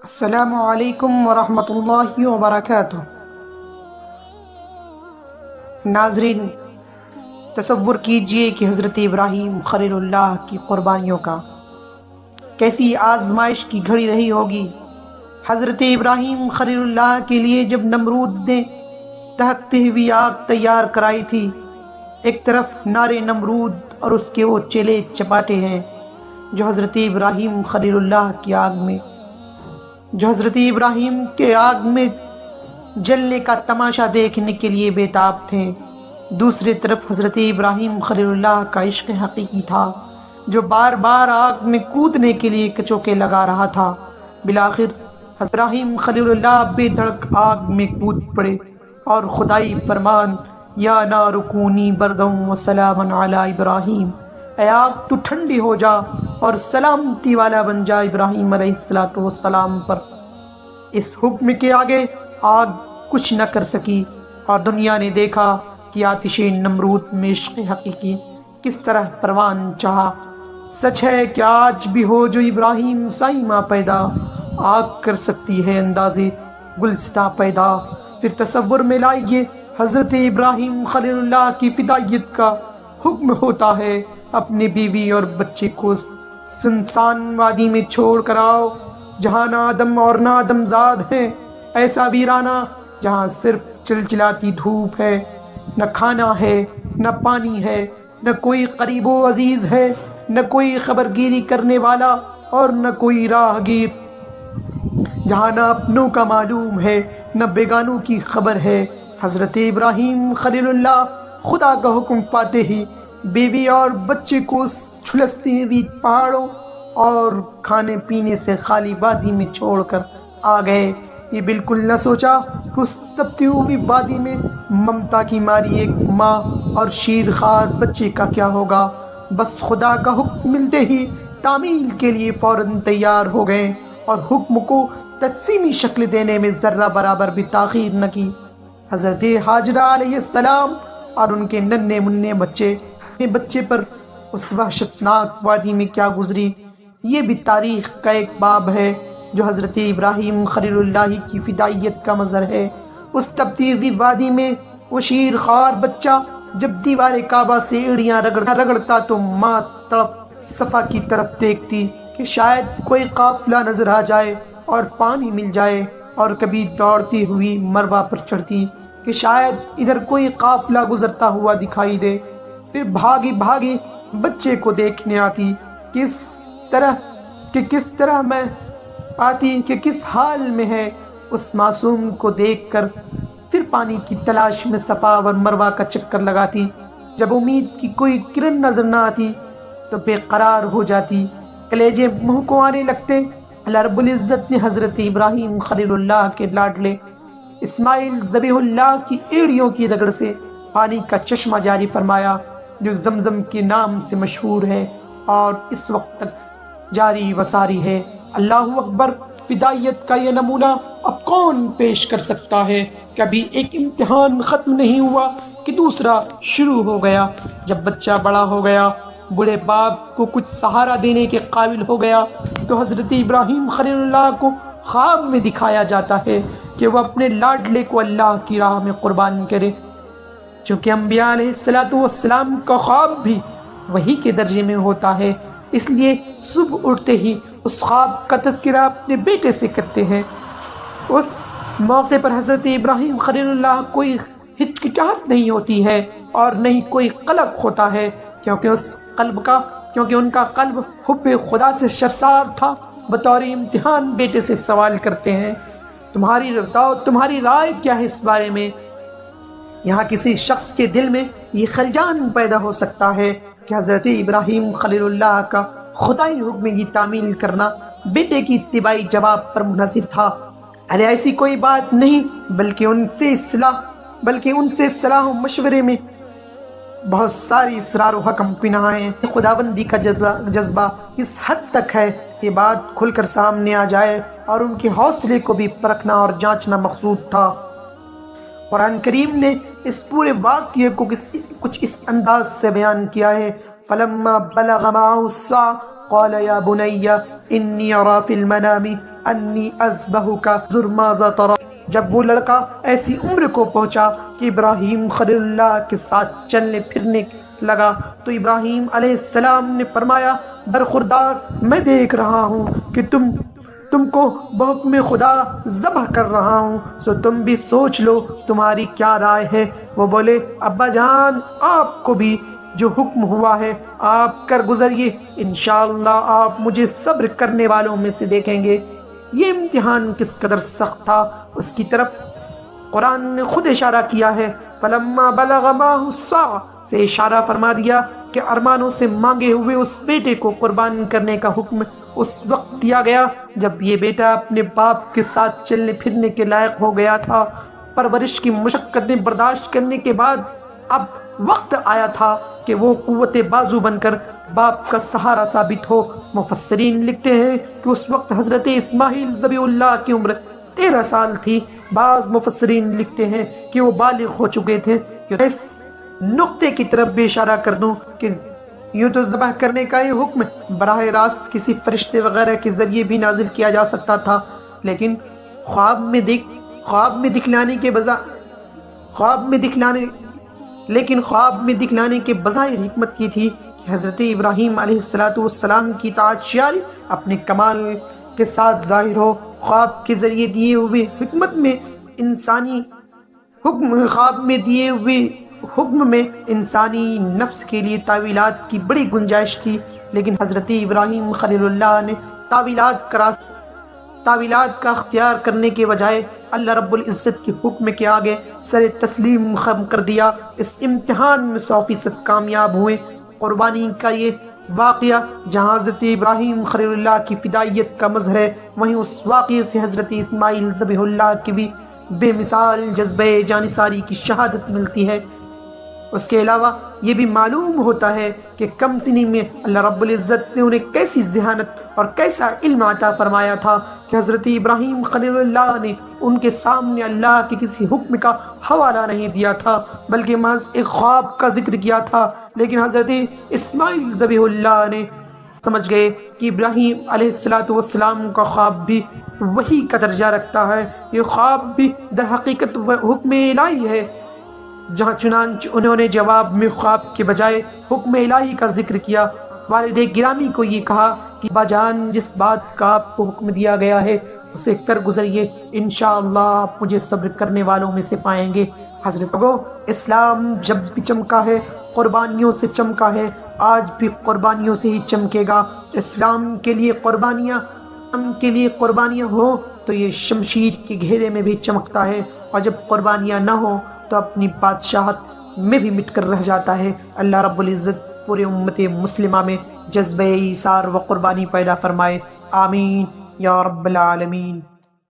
السلام علیکم ورحمۃ اللہ وبرکاتہ۔ ناظرین، تصور کیجئے کہ حضرت ابراہیم خلیل اللہ کی قربانیوں کا کیسی آزمائش کی گھڑی رہی ہوگی۔ حضرت ابراہیم خلیل اللہ کے لیے جب نمرود نے دہکتی ہوئی آگ تیار کرائی تھی، ایک طرف نارے نمرود اور اس کے وہ چیلے چپاٹے ہیں جو حضرت ابراہیم خلیل اللہ کی آگ میں جلنے کا تماشا دیکھنے کے لیے بےتاب تھے۔ دوسری طرف حضرت ابراہیم خلیل اللہ کا عشق حقیقی تھا جو بار بار آگ میں کودنے کے لیے کچوکے لگا رہا تھا۔ بالآخر حضرت ابراہیم خلیل اللہ بے دھڑک آگ میں کود پڑے اور خدائی فرمان یا نار کونی برداً وسلاما علی ابراہیم، اے آگ تو ٹھنڈی ہو جا اور سلامتی والا بن جا ابراہیم علیہ السلام پر۔ اس حکم کے آگے آگ کچھ نہ کر سکی اور دنیا نے دیکھا کہ آتش نمرود میں عشق حقیقی کس طرح پروان چڑھا۔ سچ ہے کہ آج بھی ہو جو ابراہیم سائمہ پیدا، آگ کر سکتی ہے اندازے گلستہ پیدا۔ پھر تصور میں لائیے حضرت ابراہیم خلیل اللہ کی فدائیت کا حکم ہوتا ہے، اپنی بیوی اور بچے کو سنسان وادی میں چھوڑ کر آؤ جہاں نہ آدم اور نہ آدم زاد ہیں، ایسا ویرانہ جہاں صرف چلچلاتی دھوپ ہے، نہ کھانا ہے، نہ پانی ہے، نہ کوئی قریب و عزیز ہے، نہ کوئی خبرگیری کرنے والا اور نہ کوئی راہ گیر، جہاں نہ اپنوں کا معلوم ہے نہ بیگانوں کی خبر ہے۔ حضرت ابراہیم خلیل اللہ خدا کا حکم پاتے ہی بیوی اور بچے کو جھلستی ہوئی پہاڑوں اور کھانے پینے سے خالی وادی میں چھوڑ کر آ گئے۔ یہ بالکل نہ سوچا کہ اس تپتی ہوئی وادی میں ممتا کی ماری ایک ماں اور شیر خوار بچے کا کیا ہوگا۔ بس خدا کا حکم ملتے ہی تعمیل کے لیے فوراً تیار ہو گئے اور حکم کو تجسیمی شکل دینے میں ذرہ برابر بھی تاخیر نہ کی۔ حضرت ہاجرہ علیہ السلام اور ان کے ننھے منھے بچے پر اس وحشتناک وادی میں کیا گزری، یہ بھی تاریخ کا ایک باب ہے جو حضرت ابراہیم خلیل اللہ کی فدائیت کا مظہر ہے۔ اس تپتی ہوئی وادی میں وہ شیر خوار بچہ جب دیوار کعبہ سے ایڑیاں رگڑتا تو ماں تڑپ صفا کی طرف دیکھتی کہ شاید کوئی قافلہ نظر آ جائے اور پانی مل جائے، اور کبھی دوڑتی ہوئی مروہ پر چڑھتی کہ شاید ادھر کوئی قافلہ گزرتا ہوا دکھائی دے، پھر بھاگی بھاگی بچے کو دیکھنے آتی کہ کس حال میں ہے۔ اس معصوم کو دیکھ کر پھر پانی کی تلاش میں صفا اور مروہ کا چکر لگاتی۔ جب امید کی کوئی کرن نظر نہ آتی تو بے قرار ہو جاتی، کلیجے منہ کو آنے لگتے۔ اللہ رب العزت نے حضرت ابراہیم خلیل اللہ کے لاڈلے اسماعیل ذبیح اللہ کی ایڑیوں کی رگڑ سے پانی کا چشمہ جاری فرمایا جو زمزم کے نام سے مشہور ہے اور اس وقت تک جاری و ساری ہے۔ اللہ اکبر! فدائیت کا یہ نمونہ اب کون پیش کر سکتا ہے؟ کبھی ایک امتحان ختم نہیں ہوا کہ دوسرا شروع ہو گیا۔ جب بچہ بڑا ہو گیا، بوڑھے باپ کو کچھ سہارا دینے کے قابل ہو گیا تو حضرت ابراہیم خلیل اللہ کو خواب میں دکھایا جاتا ہے کہ وہ اپنے لاڈلے کو اللہ کی راہ میں قربان کرے۔ چونکہ انبیاء علیہ السلام کا خواب بھی وحی کے درجے میں ہوتا ہے، اس لیے صبح اٹھتے ہی اس خواب کا تذکرہ اپنے بیٹے سے کرتے ہیں۔ اس موقع پر حضرت ابراہیم خلیل اللہ کوئی ہچکچاہٹ نہیں ہوتی ہے اور نہیں کوئی قلق ہوتا ہے، کیونکہ ان کا قلب حب خدا سے سرشار تھا۔ بطور امتحان بیٹے سے سوال کرتے ہیں، تمہاری رائے کیا ہے اس بارے میں؟ یہاں کسی شخص کے دل میں یہ خلجان پیدا ہو سکتا ہے کہ حضرت ابراہیم خلیل اللہ کا خدائی حکم کی تعمیل کرنا بیٹے کی اتباعی جواب پر منحصر تھا۔ ارے ایسی کوئی بات نہیں، بلکہ ان سے صلاح و مشورے میں بہت ساری اسرار و حکم پنہاں ہیں۔ خداوندی کا جذبہ کس حد تک ہے، یہ بات کھل کر سامنے آ جائے اور ان کے حوصلے کو بھی پرکھنا اور جانچنا مقصود تھا۔ قرآن کریم نے اس پورے واقعے کو کچھ اس انداز سے بیان کیا ہے، فَلَمَّا بَلَغَ مَعَهُ السَّعْيَ قَالَ يَا بُنَيَّ إِنِّي أَرَىٰ فِي الْمَنَامِ انی اذبحک انظر ماذا تری۔ جب وہ لڑکا ایسی عمر کو پہنچا کہ ابراہیم خلیل اللہ کے ساتھ چلنے پھرنے لگا تو ابراہیم علیہ السلام نے فرمایا برخوردار میں دیکھ رہا ہوں کہ تم کو بحکم خدا ذبح کر رہا ہوں، سو تم بھی سوچ لو تمہاری کیا رائے ہے۔ وہ بولے ابا جان آپ کو بھی جو حکم ہوا ہے آپ کر گزریے، انشاءاللہ آپ مجھے صبر کرنے والوں میں سے دیکھیں گے۔ یہ امتحان کس قدر سخت تھا اس کی طرف قرآن نے خود اشارہ کیا ہے۔ فلما بلغ معه السعی سے اشارہ فرما دیا کہ ارمانوں سے مانگے ہوئے اس بیٹے کو قربان کرنے کا حکم اس وقت دیا گیا جب یہ بیٹا اپنے باپ کے ساتھ چلنے پھرنے کے لائق ہو گیا تھا۔ پرورش کی مشقتیں برداشت کرنے کے بعد اب وقت آیا تھا کہ وہ قوت بازو بن کر باپ کا سہارا ثابت ہو۔ مفسرین لکھتے ہیں کہ اس وقت حضرت اسماعیل ذبیح اللہ کی عمر 13 سال تھی۔ بعض مفسرین لکھتے ہیں کہ وہ بالغ ہو چکے تھے۔ اس نقطے کی طرف بھی اشارہ کر دوں کہ یوں تو ذبح کرنے کا یہ حکم براہ راست کسی فرشتے وغیرہ کے ذریعے بھی نازل کیا جا سکتا تھا، لیکن خواب میں دکھلانے کے بظاہر حکمت یہ تھی کہ حضرت ابراہیم علیہ السلام کی اطاعت شیاری اپنے کمال کے ساتھ ظاہر ہو۔ خواب کے ذریعے دیے ہوئے حکم میں انسانی نفس کے لیے تعویلات کی بڑی گنجائش تھی، لیکن حضرت ابراہیم خلیل اللہ نے تعویلات کا اختیار کرنے کے بجائے اللہ رب العزت کے حکم کے آگے سر تسلیم خم کر دیا۔ اس امتحان میں 100% کامیاب ہوئے۔ قربانی کا یہ واقعہ جہاں حضرت ابراہیم خلیل اللہ کی فدائیت کا مظہر ہے، وہیں اس واقعے سے حضرت اسماعیل ذبیح اللہ کی بھی بے مثال جذبہ جانثاری کی شہادت ملتی ہے۔ اس کے علاوہ یہ بھی معلوم ہوتا ہے کہ کم سنی میں اللہ رب العزت نے انہیں کیسی ذہانت اور کیسا علم عطا فرمایا تھا کہ حضرت ابراہیم خلیل اللہ نے ان کے سامنے اللہ کے کسی حکم کا حوالہ نہیں دیا تھا بلکہ محض ایک خواب کا ذکر کیا تھا، لیکن حضرت اسماعیل ذبیح اللہ نے سمجھ گئے کہ ابراہیم علیہ السلام کا خواب بھی وحی کا درجہ رکھتا ہے، یہ خواب بھی در حقیقت حکم الہی ہے۔ جہاں چنانچہ انہوں نے جواب میں خواب کے بجائے حکم الہی کا ذکر کیا۔ والد گرامی کو یہ کہا کہ ابا جان جس بات کا آپ کو حکم دیا گیا ہے اسے کر گزریے، انشاءاللہ آپ مجھے صبر کرنے والوں میں سے پائیں گے۔ حضرت اسلام جب بھی چمکا ہے قربانیوں سے چمکا ہے، آج بھی قربانیوں سے ہی چمکے گا۔ اسلام کے لیے قربانیاں ہوں تو یہ شمشیر کے گھیرے میں بھی چمکتا ہے، اور جب قربانیاں نہ ہوں تو اپنی بادشاہت میں بھی مٹ کر رہ جاتا ہے۔ اللہ رب العزت پورے امت مسلمہ میں جذبہ ایثار و قربانی پیدا فرمائے، آمین یا رب العالمین۔